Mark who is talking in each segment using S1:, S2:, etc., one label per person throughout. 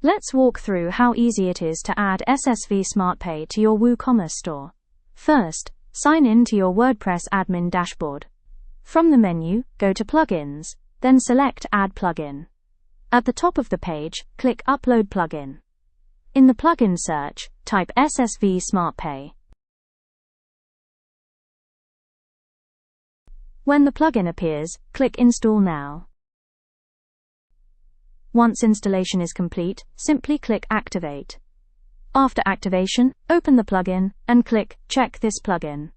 S1: Let's walk through how easy it is to add SSV SmartPay to your WooCommerce store. First, sign in to your WordPress admin dashboard. From the menu, go to Plugins, then select Add Plugin. At the top of the page, click Upload Plugin. In the plugin search, type SSV SmartPay. When the plugin appears, click Install Now. Once installation is complete, simply click Activate. After activation, open the plugin and click Check this plugin.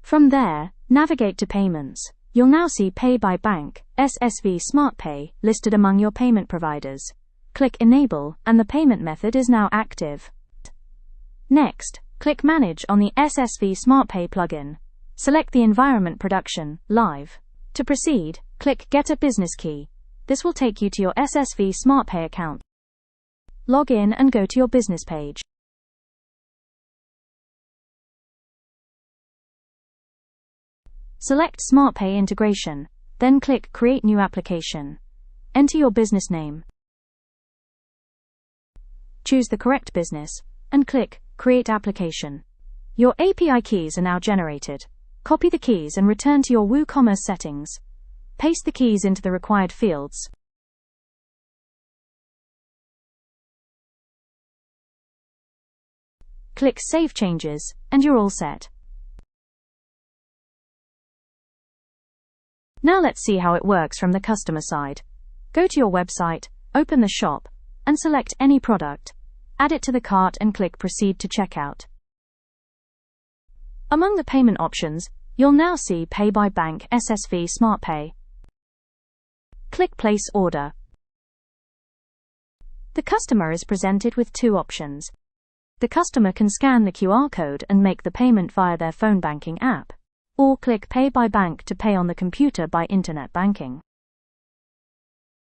S1: From there, navigate to Payments. You'll now see Pay by Bank, SSV SmartPay, listed among your payment providers. Click Enable, and the payment method is now active. Next, click Manage on the SSV SmartPay plugin. Select the environment Production, Live. To proceed, click Get a Business Key. This will take you to your SSV SmartPay account. Log in and go to your business page. Select SmartPay Integration, then click Create New Application. Enter your business name. Choose the correct business, and click Create Application. Your API keys are now generated. Copy the keys and return to your WooCommerce settings. Paste the keys into the required fields. Click Save Changes, and you're all set. Now let's see how it works from the customer side. Go to your website, open the shop, and select any product. Add it to the cart and click Proceed to Checkout. Among the payment options, you'll now see Pay by Bank SSV SmartPay. Click Place Order. The customer is presented with two options. The customer can scan the QR code and make the payment via their phone banking app, or click Pay by Bank to pay on the computer by internet banking.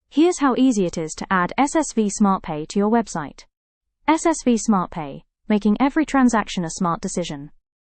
S1: Here's how easy it is to add SSV SmartPay to your website. SSV SmartPay, making every transaction a smart decision.